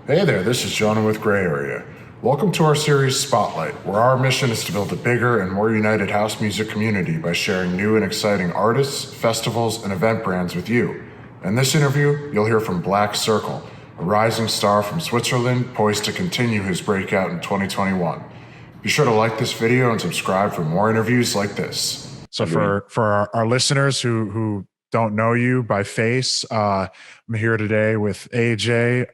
Hey there, this is Jonah with Gray Area. Welcome to our series Spotlight, where our mission is to build a bigger and more united house music community by sharing new and exciting artists, festivals, and event brands with you. In this interview, you'll hear from Black Circle, a rising star from Switzerland poised to continue his breakout in 2021. Be sure to like this video and subscribe for more interviews like this. So for our listeners who don't know you by face, I'm here today with AJ,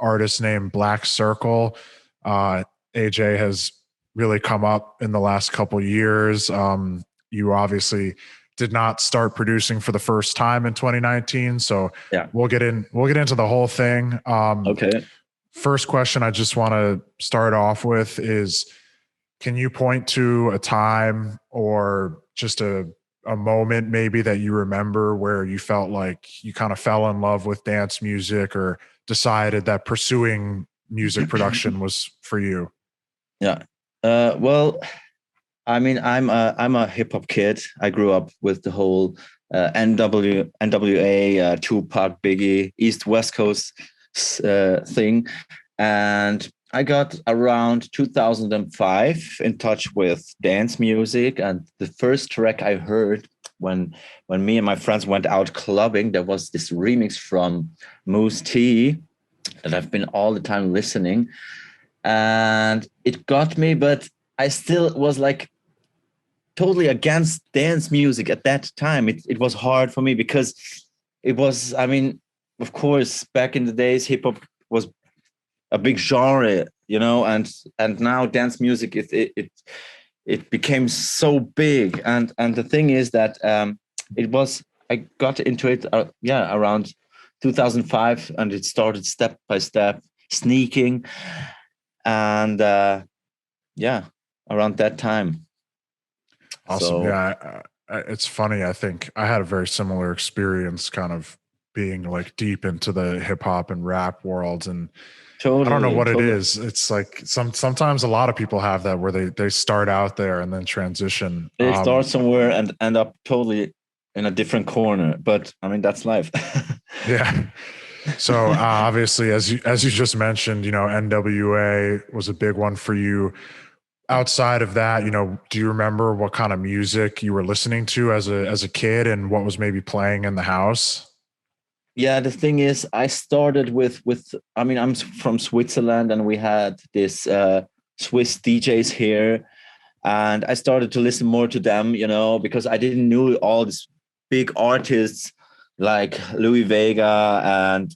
artist named Black Circle. AJ has really come up in the last couple years. You obviously did not start producing for the first time in 2019, so yeah, we'll get into the whole thing. Okay. First question I just want to start off with is, can you point to a time or just a moment maybe that you remember where you felt like you kind of fell in love with dance music or decided that pursuing music production was for you? Yeah. Well, I mean, I'm a hip hop kid. I grew up with the whole NWA, Tupac, Biggie, East West Coast thing, and I got around 2005 in touch with dance music. And the first track I heard when me and my friends went out clubbing, there was this remix from Moose T that I've been all the time listening, and it got me. But I still was like totally against dance music at that time. It was hard for me because it was, I mean, of course, back in the days, hip hop was a big genre, and now dance music it became so big, and the thing is that I got into it around 2005, and it started step by step sneaking, and around that time. Awesome. So, Yeah, it's funny. I think I had a very similar experience, kind of being like deep into the hip hop and rap worlds, and totally, I don't know what it is. It's like sometimes a lot of people have that where they start out there and then transition. They start somewhere and end up totally in a different corner. But I mean, that's life. Yeah. So obviously, as you just mentioned, NWA was a big one for you. Outside of that, do you remember what kind of music you were listening to as a kid and what was maybe playing in the house? Yeah, the thing is, I started with I mean, I'm from Switzerland, and we had this Swiss DJs here, and I started to listen more to them, because I didn't know all these big artists like Louis Vega and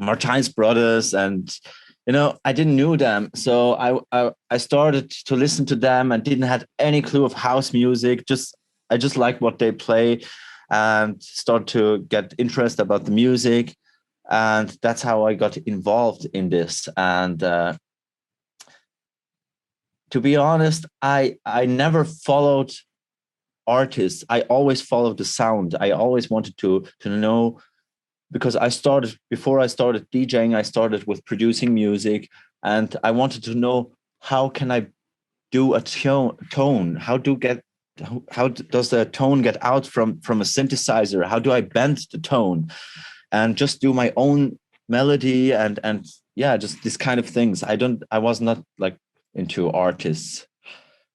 Martinez Brothers, and I didn't know them. So I started to listen to them and didn't have any clue of house music. I just liked what they play, and start to get interest about the music, and that's how I got involved in this. And to be honest, I never followed artists. I always followed the sound. I always wanted to know, because before I started DJing, I started with producing music, and I wanted to know, how can I do a tone? How does the tone get out from a synthesizer? How do I bend the tone and just do my own melody and yeah, just this kind of things. I was not like into artists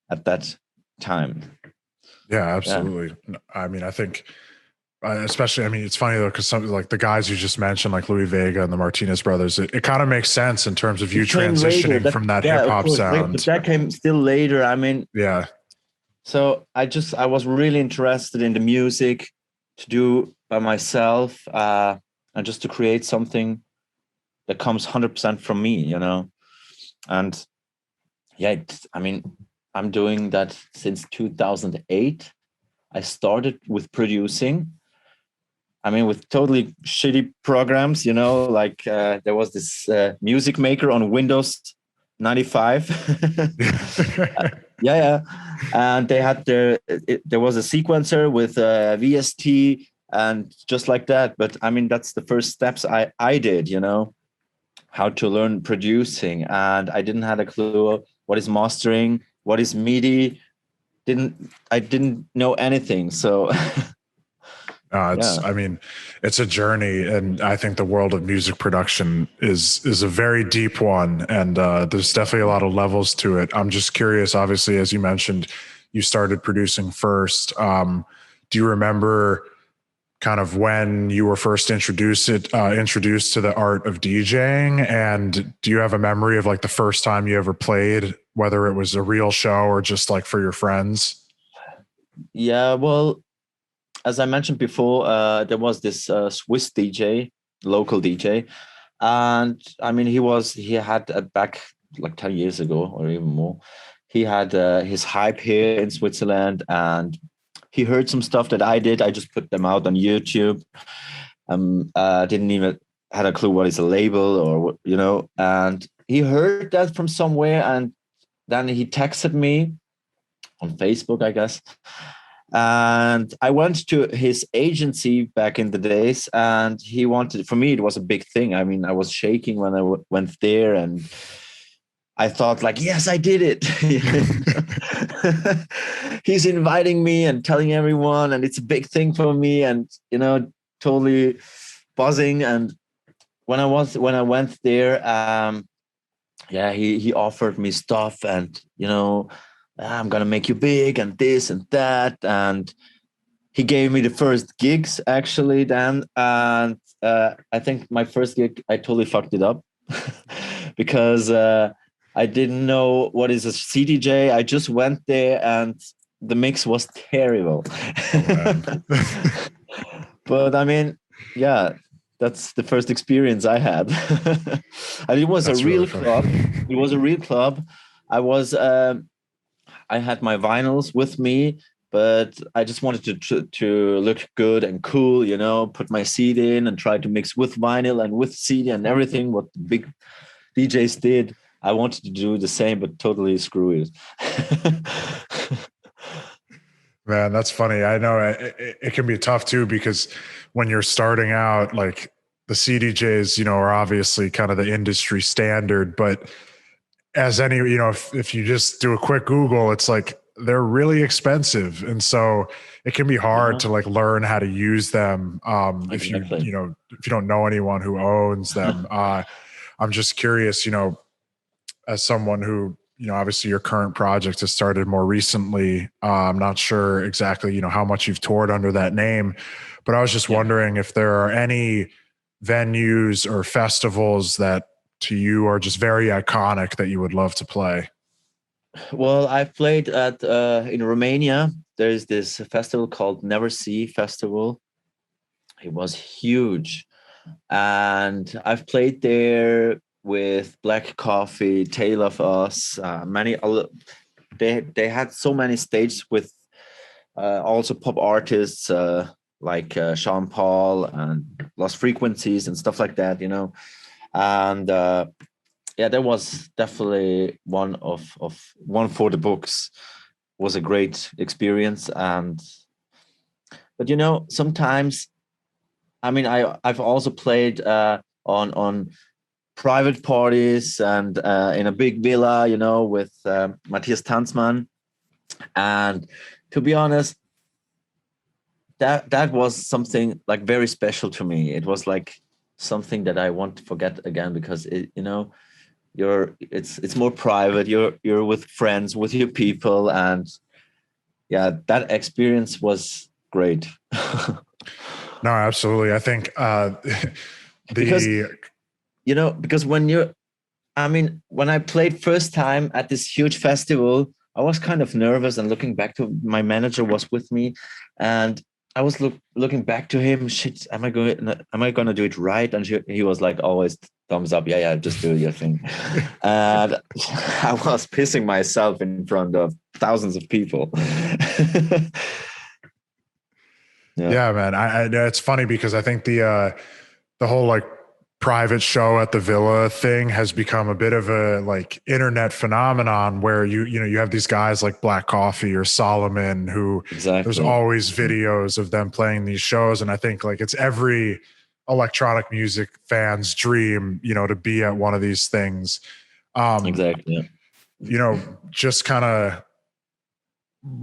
at that time. Yeah, absolutely. Yeah. I mean, I think especially, I mean, it's funny though, because some like the guys you just mentioned, like Louis Vega and the Martinez brothers, it kind of makes sense in terms of you transitioning from that hip hop sound. But that came still later. I mean, yeah. So I was really interested in the music to do by myself, and just to create something that comes 100% from me, And yeah, I mean, I'm doing that since 2008. I started with producing. I mean, with totally shitty programs, like there was this music maker on Windows 95. Yeah. And they had there was a sequencer with VST and just like that. But I mean, that's the first steps I did, how to learn producing. And I didn't have a clue what is mastering, what is MIDI. I didn't know anything. So Yeah. I mean, it's a journey, and I think the world of music production is a very deep one, and there's definitely a lot of levels to it. I'm just curious. Obviously, as you mentioned, you started producing first. Do you remember kind of when you were first introduced to the art of DJing, and do you have a memory of like the first time you ever played, whether it was a real show or just like for your friends? Yeah. Well, as I mentioned before, there was this Swiss DJ, local DJ, and I mean, he had back like 10 years ago or even more. He had his hype here in Switzerland, and he heard some stuff that I did. I just put them out on YouTube. Didn't even had a clue what is a label or what, and he heard that from somewhere, and then he texted me on Facebook, I guess. And I went to his agency back in the days, and he wanted, for me, it was a big thing. I mean, I was shaking when I went there, and I thought like, yes, I did it. He's inviting me and telling everyone, and it's a big thing for me, and totally buzzing. And when I went there, yeah, he offered me stuff, and I'm gonna make you big and this and that, and he gave me the first gigs actually then, and I think my first gig I totally fucked it up because I didn't know what is a CDJ. I just went there and the mix was terrible. But I mean, yeah, that's the first experience I had. And it was That's a real really club. It was a real club. I was I had my vinyls with me, but I just wanted to look good and cool, put my CD in and try to mix with vinyl and with CD and everything what the big DJs did. I wanted to do the same, but totally screw it. Man, that's funny. I know it can be tough too, because when you're starting out, like the CDJs, are obviously kind of the industry standard, but as any, if you just do a quick Google, it's like they're really expensive. And so it can be hard to like learn how to use them. If Exactly. if you don't know anyone who owns them. I'm just curious, as someone who, obviously your current project has started more recently. I'm not sure exactly, how much you've toured under that name, but I was just wondering if there are any venues or festivals that to you are just very iconic that you would love to play. Well, I've played at in Romania. There's this festival called Never See Festival. It was huge, and I've played there with Black Coffee, Tale of Us, many other. They had so many stages with also pop artists like Sean Paul and Lost Frequencies and stuff like that, and yeah, that was definitely one for the books. Was a great experience, but sometimes, I mean, I've also played on private parties and in a big villa, with Matthias Tanzmann. And to be honest, that was something like very special to me. It was like something that I won't forget again, because it's more private. You're with friends, with your people, and yeah, that experience was great. No, absolutely. I think because the because when I played first time at this huge festival, I was kind of nervous, and looking back to my manager was with me, and I was looking back to him. Shit, am I going to do it right? And he was like, always thumbs up. Yeah, just do your thing. And I was pissing myself in front of thousands of people. Yeah, man. I it's funny because I think the whole like private show at the villa thing has become a bit of a like internet phenomenon where you have these guys like Black Coffee or Solomon who there's Exactly. always videos of them playing these shows, and I think like it's every electronic music fan's dream, to be at one of these things. Exactly. Yeah. Just kind of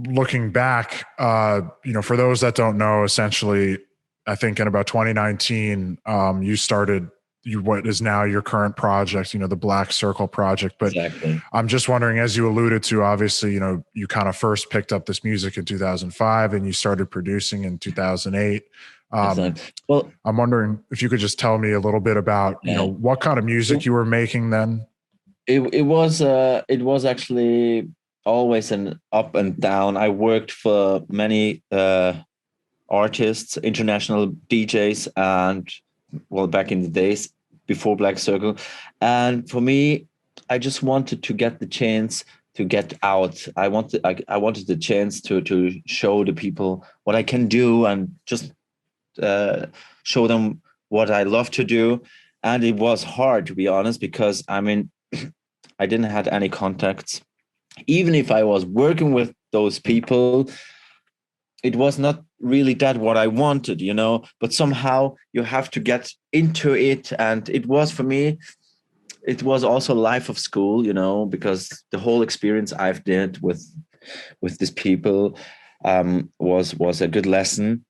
looking back, for those that don't know, essentially I think in about 2019, you started what is now your current project, the Black Circle project. But Exactly. I'm just wondering, as you alluded to, obviously, you kind of first picked up this music in 2005 and you started producing in 2008. Exactly. Well, I'm wondering if you could just tell me a little bit about, yeah. what kind of music you were making then. It was actually always an up and down. I worked for many artists, international DJs, and well, back in the days before Black Circle. And for me, I just wanted to get the chance to get out. I wanted the chance to show the people what I can do and just show them what I love to do. And it was hard, to be honest, because I mean, I didn't have any contacts. Even if I was working with those people, it was not really that what I wanted, but somehow you have to get into it. And it was for me, it was also life of school, because the whole experience I've did with these people was a good lesson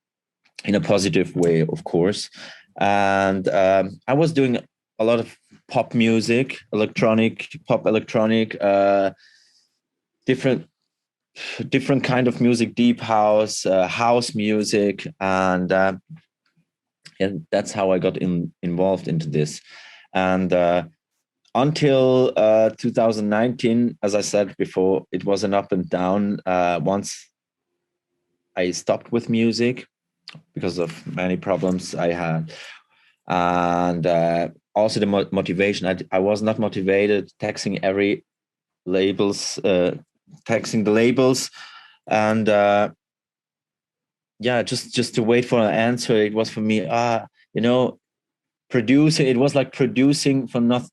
in a positive way, of course. And I was doing a lot of pop music, pop electronic, different kind of music, deep house, house music, and that's how I got involved into this. And until 2019, as I said before, it was an up and down. Once I stopped with music because of many problems I had, and also the motivation. I was not motivated texting the labels, and just to wait for an answer. It was for me, producing. It was like producing for nothing.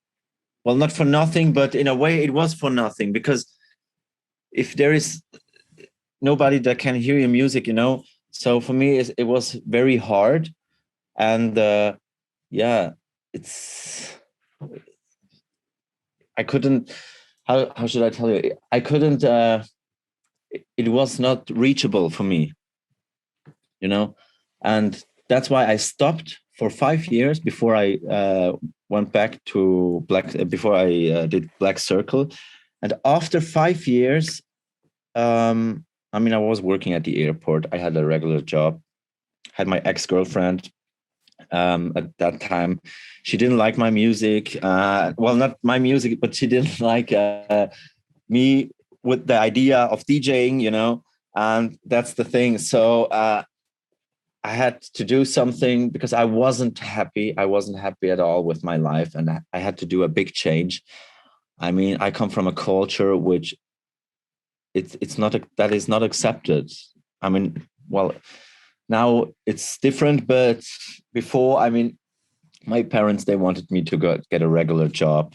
Well, not for nothing, but in a way, it was for nothing, because if there is nobody that can hear your music, so for me, it was very hard, and it's. I couldn't. How should I tell you? I couldn't. It was not reachable for me, and that's why I stopped for 5 years before I went back to before I did Black Circle. And after 5 years, I mean, I was working at the airport. I had a regular job, had my ex-girlfriend at that time. She didn't like my music. Well, not my music, but she didn't like me with the idea of DJing, and that's the thing. So I had to do something because I wasn't happy. I wasn't happy at all with my life, and I had to do a big change. I mean, I come from a culture which that is not accepted. I mean, well, now it's different, but before, I mean, my parents, they wanted me to get a regular job,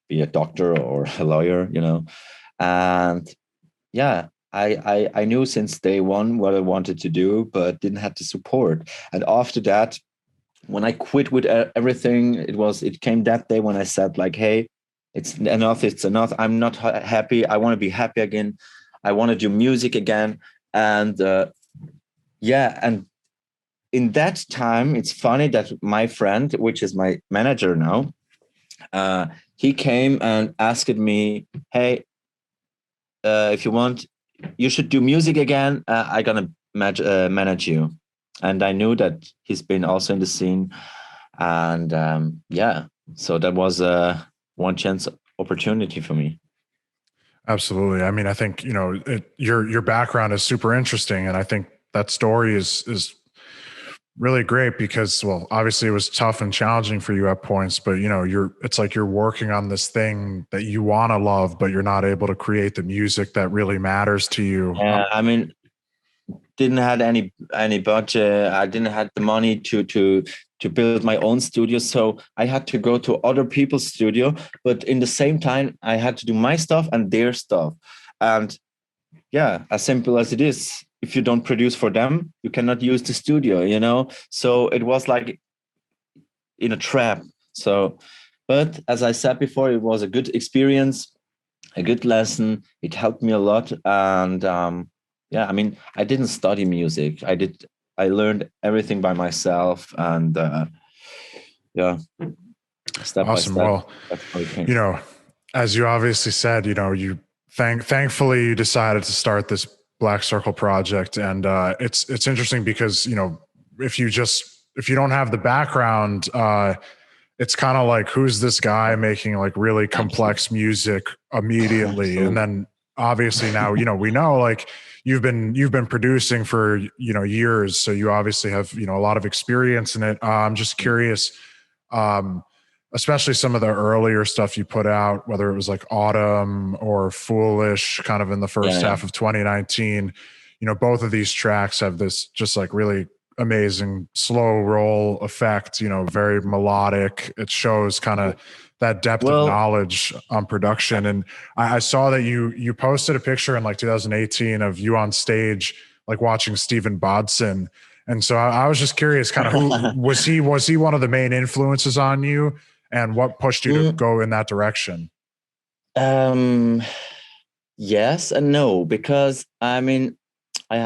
be a doctor or a lawyer, and yeah, I knew since day one what I wanted to do, but didn't have the support. And after that, when I quit with everything, it came that day when I said like, hey, it's enough. I'm not happy. I want to be happy again. I want to do music again. And and in that time, it's funny that my friend, which is my manager now, he came and asked me, hey, if you want, you should do music again. I'm gonna manage you. And I knew that he's been also in the scene, and so that was a one chance opportunity for me. Absolutely. I mean, I think, your background is super interesting. And I think that story is really great because, well, obviously it was tough and challenging for you at points, but it's like you're working on this thing that you want to love, but you're not able to create the music that really matters to you. Yeah, I mean, didn't have any budget. I didn't have the money to build my own studio, so I had to go to other people's studio. But in the same time, I had to do my stuff and their stuff. And yeah, as simple as it is, if you don't produce for them, you cannot use the studio. So it was like in a trap. So, but as I said before, it was a good experience, a good lesson. It helped me a lot. And I mean, I didn't study music. I did I learned everything by myself, and yeah, step by Awesome. step. Well, That's how it came. you know, as you obviously said, you thankfully you decided to start this Black Circle project, and it's interesting because if you don't have the background, it's kind of like, who's this guy making like really Absolutely. complex music immediately, and Absolutely. then obviously now we know like you've been producing for years, so you obviously have a lot of experience in it. I'm just curious, um, especially some of the earlier stuff you put out, whether it was like Autumn or Foolish, kind of in the Yeah, first yeah. half of 2019. Both of these tracks have this just like really amazing slow roll effect, very melodic. It shows kind of that depth of Well, knowledge on production. And I saw that you posted a picture in like 2018 of you on stage, like watching Stephen Bodson. And so I was just curious, kind of who was he? Was he one of the main influences on you, and what pushed you to mm, go in that direction? um, yes and no, because I mean, I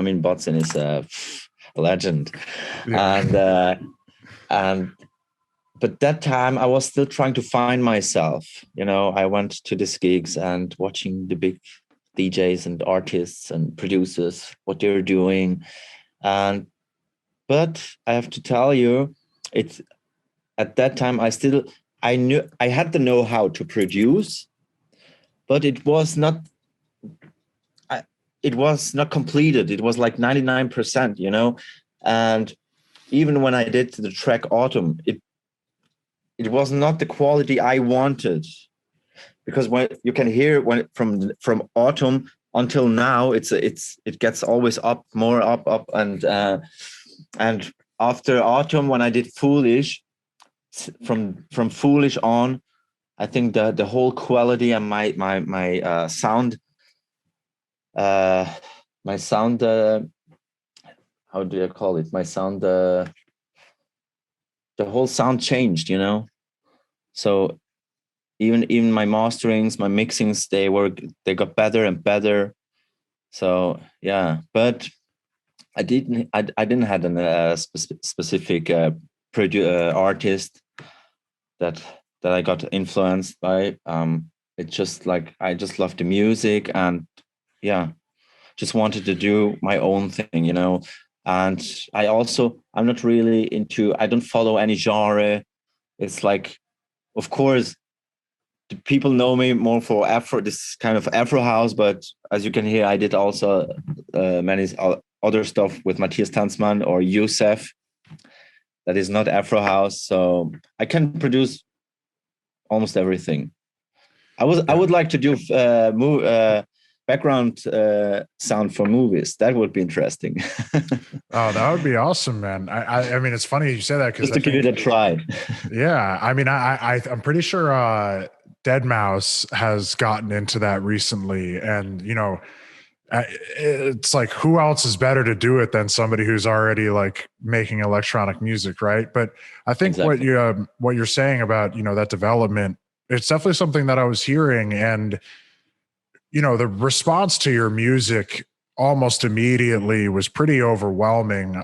mean, Botson is a legend, Yeah. and and but that time I was still trying to find myself. I went to these gigs and watching the big DJs and artists and producers what they're doing, and but I have to tell you, it's at that time I knew I had the know-how to produce, but it was not completed. It was like 99%, and even when I did the track Autumn, it was not the quality I wanted, because when you can hear when from Autumn until now, it gets always up, more up, and after Autumn, when I did Foolish, from Foolish on, I think the whole quality and my sound, uh my sound, how do I call it, my sound, the whole sound changed, so even my masterings, my mixings, they got better and better. So yeah, but I didn't have a specific artist that I got influenced by. It's just like I just love the music, and yeah, just wanted to do my own thing, And I'm not really into. I don't follow any genre. It's like, of course, the people know me more for Afro, this kind of Afro house. But as you can hear, I did also many other stuff with Matthias Tanzmann or Youssef. That is not Afro house, so I can produce almost everything. I Yeah. would like to do background sound for movies. That would be interesting. Oh, that would be awesome, man. I mean, it's funny you say that because Just I to give it a think, try. yeah, I mean, I'm pretty sure Dead Mouse has gotten into that recently, and it's like, who else is better to do it than somebody who's already like making electronic music, right? But I think Exactly. what you're saying about that development, it's definitely something that I was hearing, and the response to your music almost immediately was pretty overwhelming.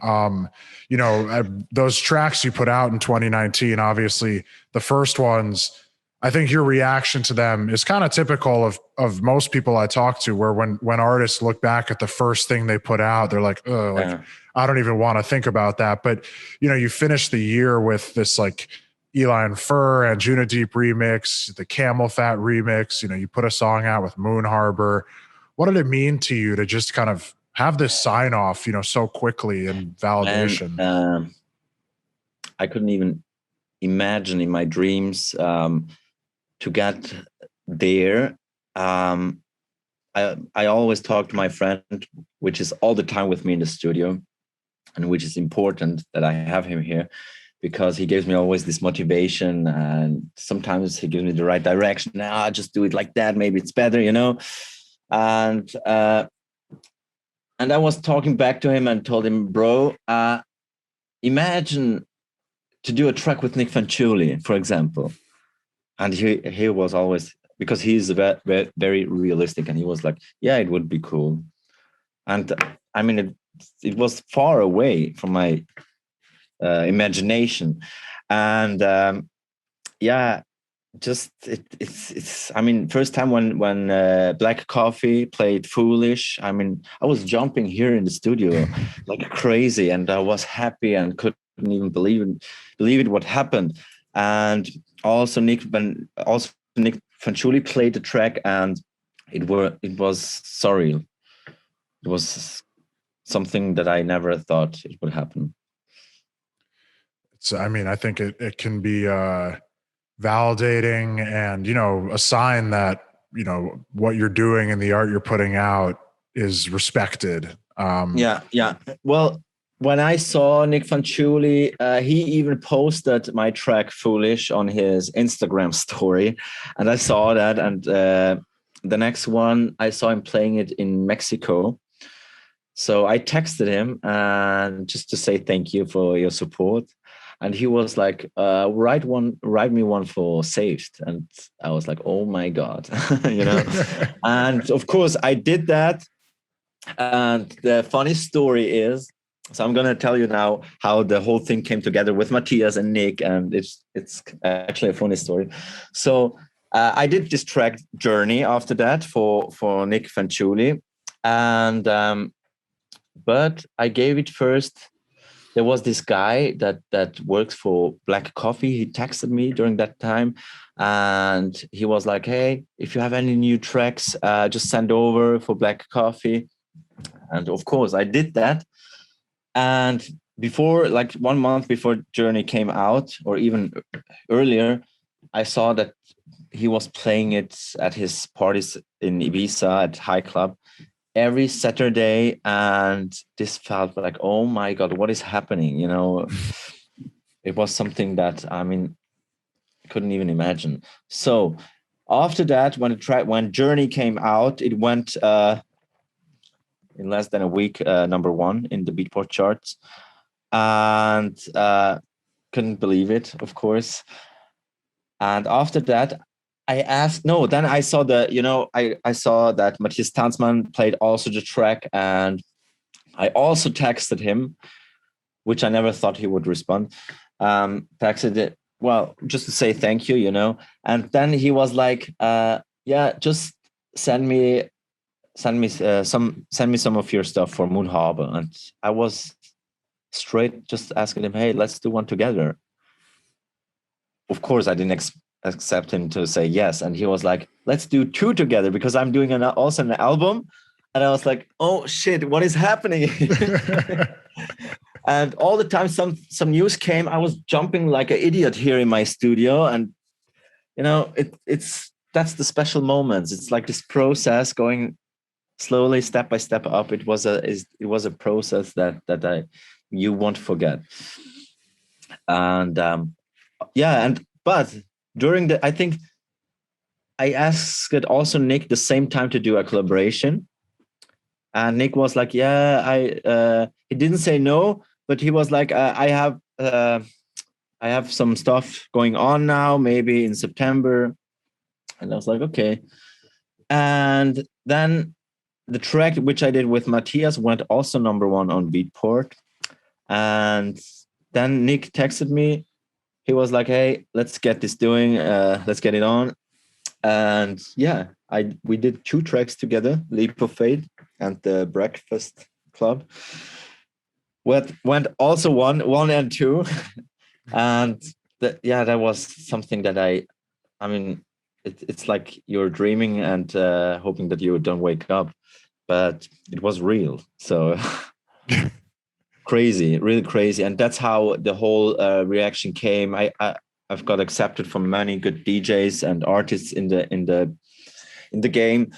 Those tracks you put out in 2019, obviously the first ones, I think your reaction to them is kind of typical of most people I talk to, where when artists look back at the first thing they put out, they're like, oh, like Yeah. I don't even want to think about that. But you finish the year with this like Eli and Fur and Juna Deep remix, the Camel Fat remix. You put a song out with Moon Harbor. What did it mean to you to just kind of have this sign off, so quickly, and And validation? I couldn't even imagine in my dreams to get there. Um, I always talk to my friend, which is all the time with me in the studio, and which is important that I have him here, because he gives me always this motivation, and sometimes he gives me the right direction. Nah, just do it like that. Maybe it's better, And I was talking back to him and told him, bro, imagine to do a track with Nic Fanciulli, for example. And he was always, because he's very, very realistic, and he was like, yeah, it would be cool. and I mean it was far away from my imagination, and yeah, just it's I mean, first time when Black Coffee played Foolish, I mean, I was jumping here in the studio like crazy, and I was happy and couldn't even believe it what happened. And also Nic Fanciulli played the track, and it was surreal. It was something that I never thought it would happen. So, I mean, I think it can be validating and, a sign that, what you're doing and the art you're putting out is respected. Yeah. Well, when I saw Nic Fanciulli, he even posted my track Foolish on his Instagram story. And I saw that. And the next one, I saw him playing it in Mexico. So I texted him and just to say thank you for your support. And he was like, write me one for Saved. And I was like, oh my God, And of course I did that. And the funny story is, so I'm going to tell you now how the whole thing came together with Matthias and Nick. And it's actually a funny story. So I did this track Journey after that for Nic Fanciulli. And, but I gave it first. There was this guy that works for Black Coffee. He texted me during that time, and he was like, hey, if you have any new tracks, just send over for Black Coffee. And of course I did that. And before, like 1 month before Journey came out, or even earlier, I saw that he was playing it at his parties in Ibiza at High Club every Saturday, and this felt like, oh my God, what is happening? It was something that, I mean, I couldn't even imagine. So after that, when Journey came out, it went in less than a week, number 1 in the Beatport charts, and couldn't believe it, of course. And after that, then I saw I saw that Matthias Tanzmann played also the track, and I also texted him, which I never thought he would respond. Texted it, well, just to say thank you, and then he was like, yeah, just send me some of your stuff for Moon Harbor. And I was straight just asking him, hey, let's do one together. Of course, I didn't accept him to say yes, and he was like, let's do 2 together, because I'm doing also an album. And I was like, oh shit, what is happening? And all the time some news came, I was jumping like an idiot here in my studio. And that's the special moments. It's like this process going slowly, step by step up. It was a process that you won't forget. And but during I think I asked also Nick the same time to do a collaboration, and Nick was like, yeah, he didn't say no, but he was like, I have some stuff going on now, maybe in September. And I was like, okay. And then the track which I did with Matthias went also number 1 on Beatport. And then Nick texted me. He was like, hey, let's get this doing. Let's get it on. And yeah, we did 2 tracks together, Leap of Faith and The Breakfast Club. Went also 1 and 2. And that was something that I mean, it's like you're dreaming and hoping that you don't wake up, but it was real. So crazy, really crazy. And that's how the whole reaction came. I've got accepted from many good DJs and artists in the game,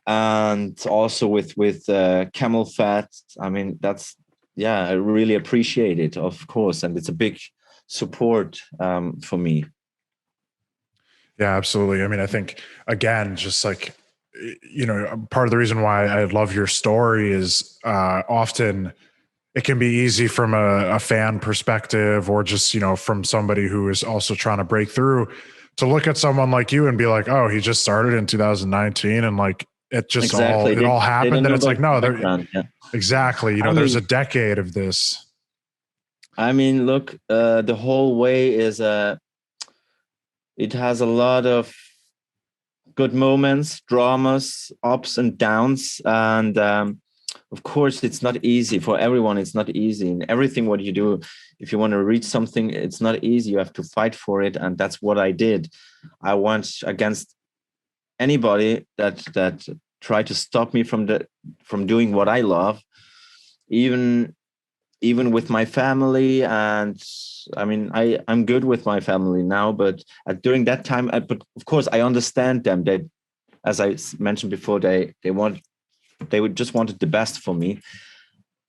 and also with Camel Fat. I mean, I really appreciate it, of course, and it's a big support for me. Yeah, absolutely. I mean, I think, again, just like, part of the reason why I love your story is often it can be easy from a fan perspective, or just, from somebody who is also trying to break through, to look at someone like you and be like, oh, he just started in 2019 and like it just Exactly. all They happened. don't And know it's like, about no, the there, background. Yeah. exactly. I There's a mean, decade of this. look, the whole way is it has a lot of good moments, dramas, ups and downs, and of course, it's not easy for everyone. It's not easy in everything what you do. If you want to reach something, it's not easy. You have to fight for it, and that's what I did. I went against anybody that tried to stop me from doing what I love, even with my family. And I'm good with my family now, but during that time, but of course I understand them. That, as I mentioned before, they would just wanted the best for me,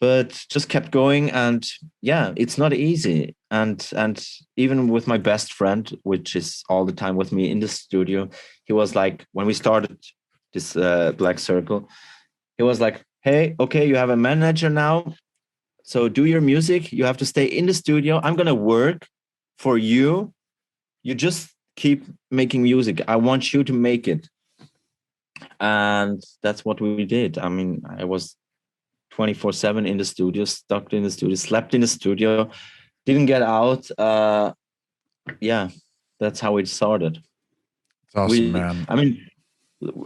but just kept going. And yeah, it's not easy. And even with my best friend, which is all the time with me in the studio, he was like, when we started this Black Circle, he was like, hey, okay, you have a manager now, so do your music. You have to stay in the studio. I'm going to work for you. You just keep making music. I want you to make it. And that's what we did. I was 24/7 in the studio, stuck in the studio, slept in the studio, didn't get out. Yeah, that's how it started. It's awesome, We, man. I mean,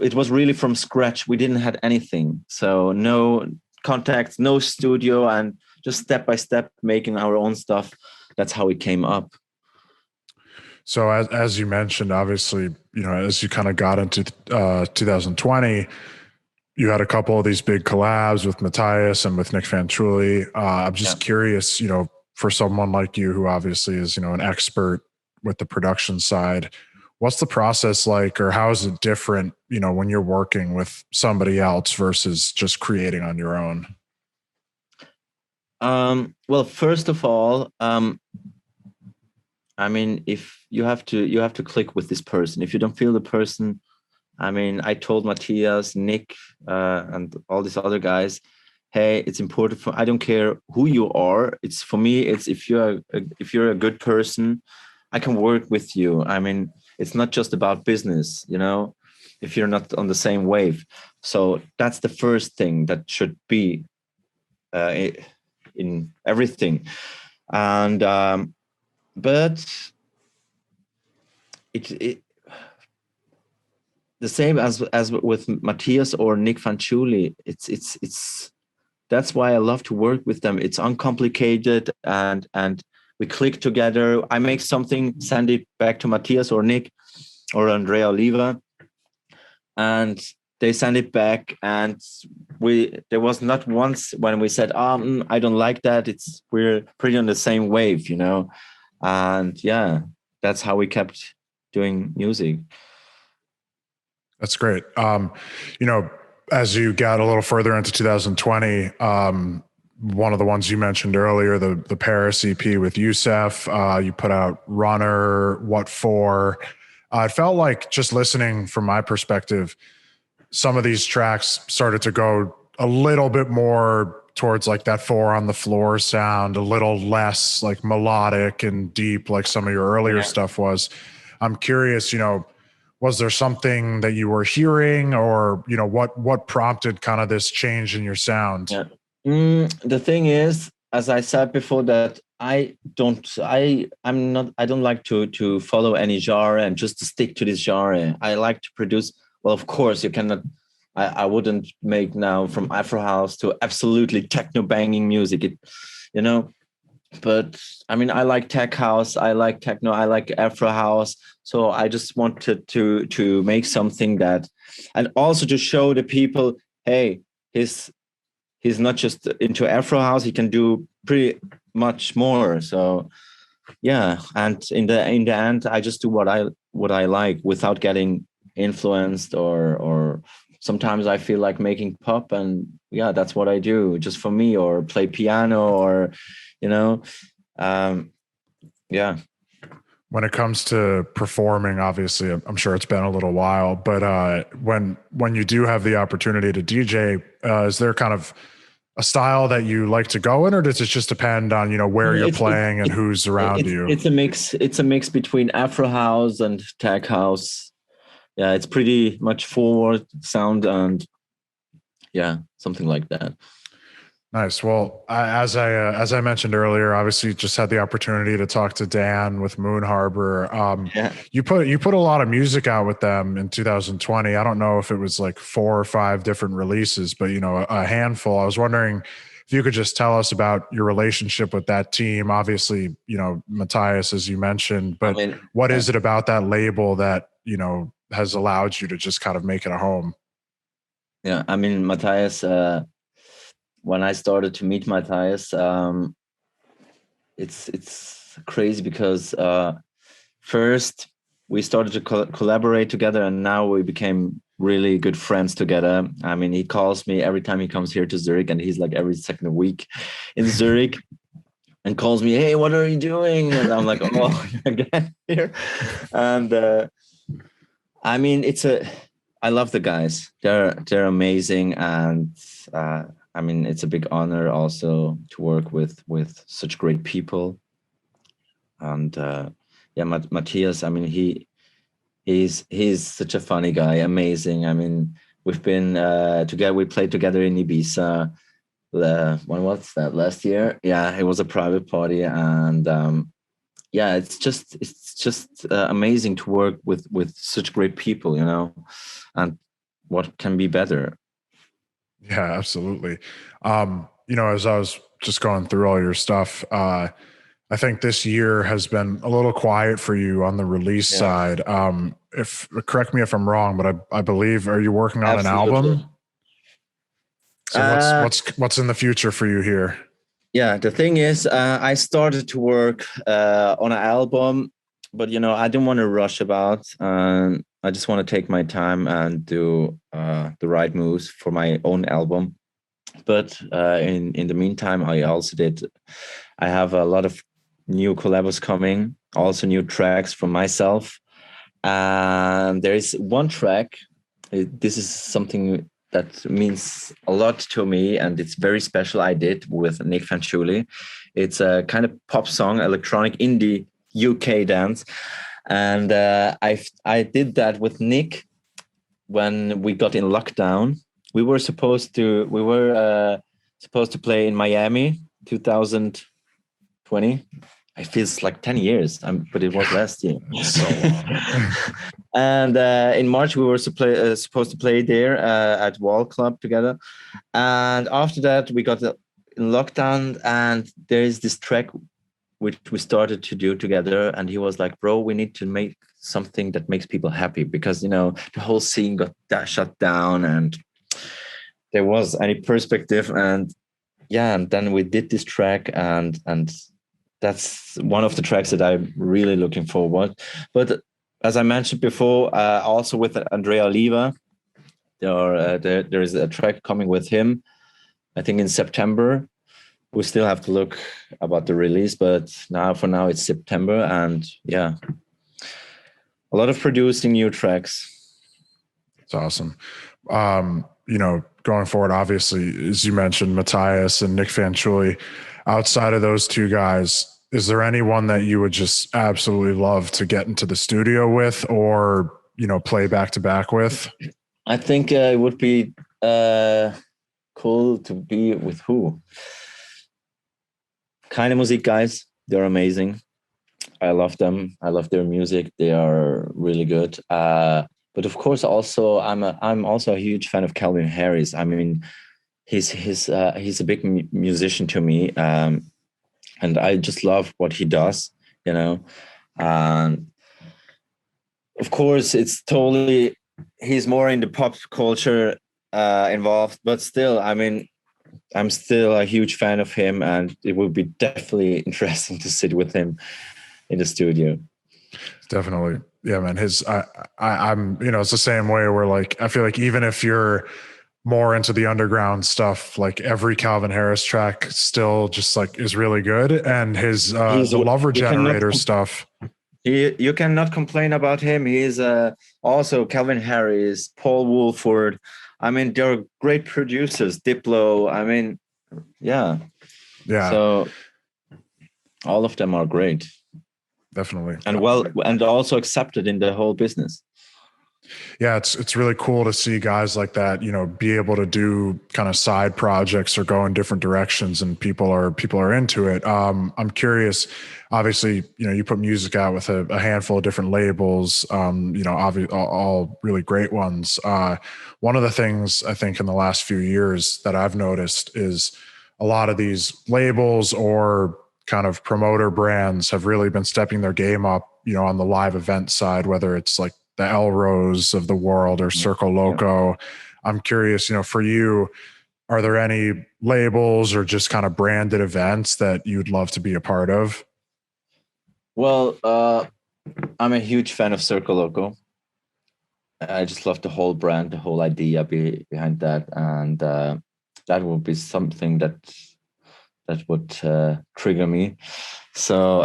it was really from scratch. We didn't have anything. So no contacts, no studio, and just step by step making our own stuff. That's how it came up. So as you mentioned, obviously, as you kind of got into 2020, you had a couple of these big collabs with Matthias and with Nic Fanciulli. I'm just curious, for someone like you who obviously is, an expert with the production side, what's the process like, or how is it different, when you're working with somebody else versus just creating on your own? Well, first of all, if you have to click with this person. If you don't feel the person, I told Matthias, Nick, and all these other guys, hey, it's important I don't care who you are. It's for me, it's if you're a good person, I can work with you. It's not just about business, if you're not on the same wave. So that's the first thing that should be in everything. And but it the same as with Matthias or Nic Fanciulli. It's that's why I love to work with them. It's uncomplicated, and we click together. I make something, send it back to Matthias or Nick or Andrea Oliva, and they send it back. And there was not once when we said, I don't like that. We're pretty on the same wave, And yeah, that's how we kept doing music. That's great. As you got a little further into 2020, one of the ones you mentioned earlier, the Paris EP with Youssef, you put out Runner, What For? It felt like, just listening from my perspective, some of these tracks started to go a little bit more towards like that 4 on the floor sound, a little less like melodic and deep like some of your earlier stuff was. I'm curious, was there something that you were hearing, or, what prompted kind of this change in your sound? Yeah. The thing is, as I said before, that I don't like to follow any genre and just to stick to this genre. I like to produce. Well, of course, you cannot. I wouldn't make now from Afro house to absolutely techno banging music. But I like tech house, I like techno, I like Afro house. So I just wanted to make something that, and also to show the people, hey, he's not just into Afro house, he can do pretty much more. So yeah, and in the end, I just do what I like without getting influenced, or sometimes I feel like making pop, and yeah, that's what I do just for me, or play piano, or yeah. When it comes to performing, obviously, I'm sure it's been a little while, but when you do have the opportunity to DJ, is there kind of a style that you like to go in, or does it just depend on, where you're playing and who's around you? It's a mix. It's a mix between Afro house and tech house. yeah, it's pretty much forward sound and yeah, something like that. Nice. Well, as I mentioned earlier, obviously just had the opportunity to talk to Dan with Moon Harbor. Yeah. You put a lot of music out with them in 2020. I don't know if it was like 4 or 5 different releases, but a handful. I was wondering if you could just tell us about your relationship with that team. Obviously, Matthias, as you mentioned, but what is it about that label that has allowed you to just kind of make it a home? Yeah, I mean, Matthias. When I started to meet Matthias, it's crazy because first we started to collaborate together, and now we became really good friends together. I mean, he calls me every time he comes here to Zurich, and he's like every second week in Zurich, and calls me, "Hey, what are you doing?" And I'm like, "Oh, again here." And I mean, I love the guys. They're amazing, and I mean, it's a big honor also to work with such great people. And yeah, Matthias, I mean, he's such a funny guy, amazing. I mean, we've been together. We played together in Ibiza. When was that? Last year? Yeah, it was a private party, and yeah, it's just amazing to work with such great people, and what can be better? Yeah, absolutely. As I was just going through all your stuff, I think this year has been a little quiet for you on the release side. If correct me if I'm wrong, but I believe, are you working on Absolutely. an album? So what's in the future for you here? Yeah, the thing is, I started to work on an album, but I didn't want to rush about. I just want to take my time and do the right moves for my own album. But in the meantime, I have a lot of new collabs coming, also new tracks from myself. And there is one track. This is something that means a lot to me, and it's very special. I did with Nic Fanciulli. It's a kind of pop song, electronic indie UK dance, and I did that with Nick when we got in lockdown. We were supposed to play in Miami 2020. It feels like 10 years, but it was last year. So long. And in March, we were supposed to play there at Wall Club together. And after that, we got in lockdown, and there is this track which we started to do together. And he was like, "Bro, we need to make something that makes people happy, because, the whole scene got shut down and there was any perspective." And yeah, and then we did this track, and that's one of the tracks that I'm really looking forward. But as I mentioned before, also with Andrea Oliva, there is a track coming with him, I think in September. We still have to look about the release, but for now it's September, and yeah, a lot of producing new tracks. It's awesome. Going forward, obviously, as you mentioned, Matthias and Nic Fanciulli, outside of those two guys, is there anyone that you would just absolutely love to get into the studio with, or, play back to back with? I think it would be cool to be with who? Keine Musik guys. They're amazing. I love them. I love their music. They are really good. But of course, also I'm also a huge fan of Calvin Harris. I mean, he's a big musician to me, and I just love what he does. And of course, he's more in the pop culture involved, but still, I mean, I'm still a huge fan of him, and it would be definitely interesting to sit with him in the studio. Definitely. Yeah, man. I'm, it's the same way where, like, I feel like even if you're more into the underground stuff, like every Calvin Harris track still just like is really good. And his, the Lover Generator stuff. You cannot complain about him. He is also Calvin Harris, Paul Woolford. I mean, they're great producers. Diplo. I mean, yeah. So all of them are great. Definitely. And also accepted in the whole business. Yeah, it's really cool to see guys like that, be able to do kind of side projects or go in different directions, and people are into it. I'm curious. Obviously, you put music out with a handful of different labels. All really great ones. One of the things I think in the last few years that I've noticed is a lot of these labels or kind of promoter brands have really been stepping their game up, on the live event side, whether it's like the Elrose of the world or Circle Yeah. Loco. I'm curious, for you, are there any labels or just kind of branded events that you'd love to be a part of? Well, I'm a huge fan of Circle Loco. I just love the whole brand, the whole idea behind that, and that would be something that would trigger me. So,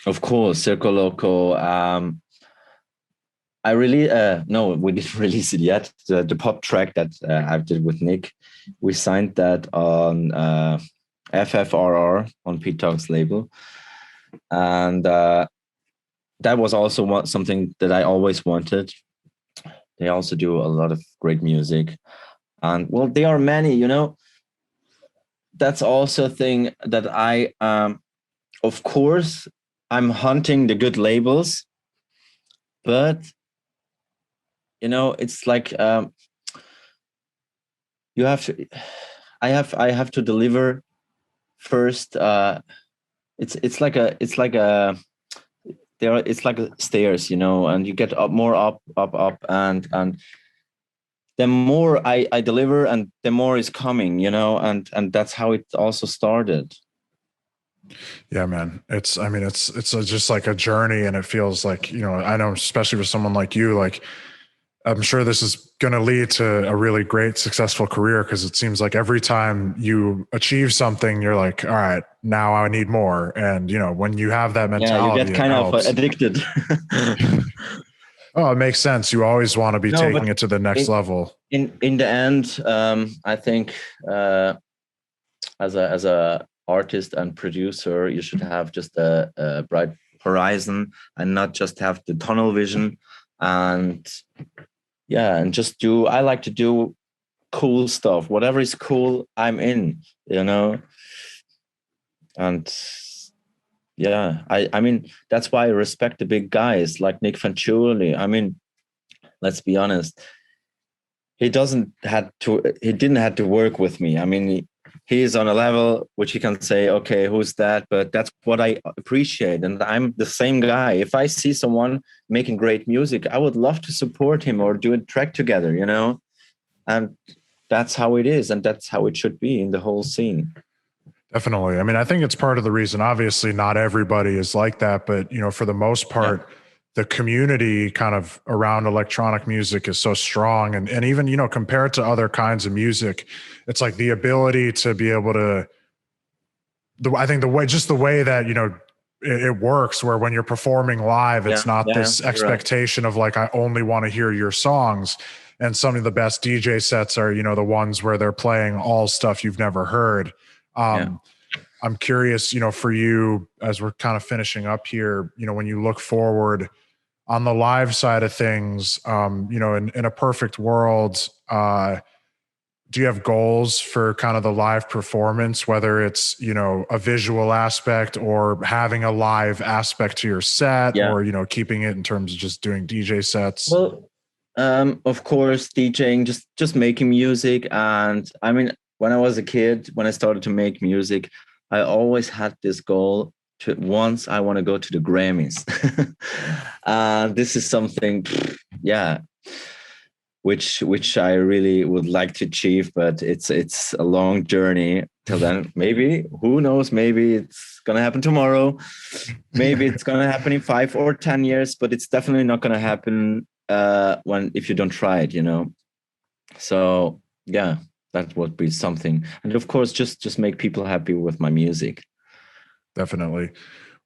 of course, Circle Loco. I really no, we didn't release it yet. The pop track that I did with Nick, we signed that on FFRR on Pete Talk's label, and that was also something that I always wanted. They also do a lot of great music, and well, there are many. That's also a thing that of course, I'm hunting the good labels, but it's like you have to. I have to deliver first. It's like a it's like a stairs, and you get up more up, and the more I deliver, and the more is coming, and that's how it also started. Yeah, man. It's just like a journey, and it feels like, I know, especially with someone like you, like I'm sure this is going to lead to a really great, successful career, because it seems like every time you achieve something, you're like, all right, now I need more. And, when you have that Yeah, you mentality, get it kind of helps. addicted. Oh, it makes sense. You always want to be No, taking but it to the next level. in the end, I think as a artist and producer, you should have just a bright horizon and not just have the tunnel vision. And yeah, and just I like to do cool stuff. Whatever is cool, I'm in, and yeah, I mean, that's why I respect the big guys like Nic Fanciulli. I mean, let's be honest, he didn't have to work with me. I mean, he's on a level which he can say, okay, who's that? But that's what I appreciate. And I'm the same guy. If I see someone making great music, I would love to support him or do a track together, and that's how it is. And that's how it should be in the whole scene. Definitely. I mean, I think it's part of the reason. Obviously, not everybody is like that, but for the most part, the community kind of around electronic music is so strong, and even compared to other kinds of music, it's like the ability to be able to. I think the way that it works, where when you're performing live, it's not this expectation of like, I only want to hear your songs. And some of the best DJ sets are the ones where they're playing all stuff you've never heard. I'm curious, for you, as we're kind of finishing up here, when you look forward on the live side of things, in a perfect world, do you have goals for kind of the live performance, whether it's, a visual aspect or having a live aspect to your set, or, keeping it in terms of just doing DJ sets? Well, of course, DJing, just making music. And I mean, when I was a kid, when I started to make music, I always had this goal to once I want to go to the Grammys. This is something, which I really would like to achieve, but it's a long journey till then. Maybe, who knows, maybe it's gonna happen tomorrow. Maybe it's gonna happen in 5 or 10 years, but it's definitely not gonna happen if you don't try it, So yeah, that would be something. And of course, just make people happy with my music. Definitely.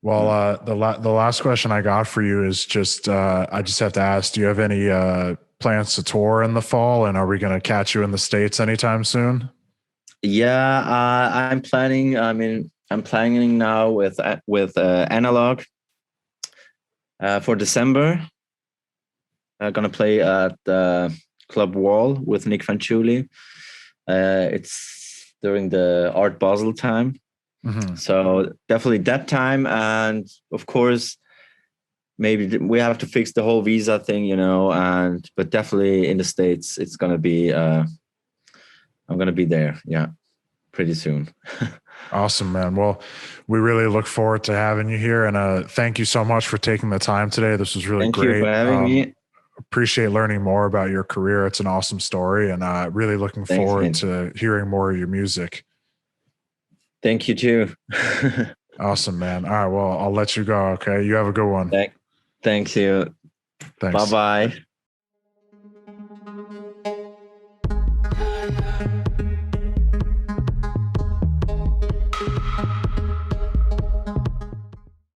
Well, the last question I got for you is just, I just have to ask, do you have any plans to tour in the fall, and are we going to catch you in the States anytime soon? Yeah, I'm planning. I mean, I'm planning now with Analog for December. gonna play at Club Wall with Nic Fanciulli. It's during the Art Basel time. Mm-hmm. So definitely that time. And of course, maybe we have to fix the whole visa thing, but definitely in the States, it's going to be, I'm going to be there. Yeah. Pretty soon. Awesome, man. Well, we really look forward to having you here. And thank you so much for taking the time today. This was really great. Thank you for having me. Appreciate learning more about your career. It's an awesome story, and really looking forward to hearing more of your music. Thank you too. Awesome, man. All right. Well, I'll let you go. Okay. You have a good one. Thanks you. Thanks. Bye-bye.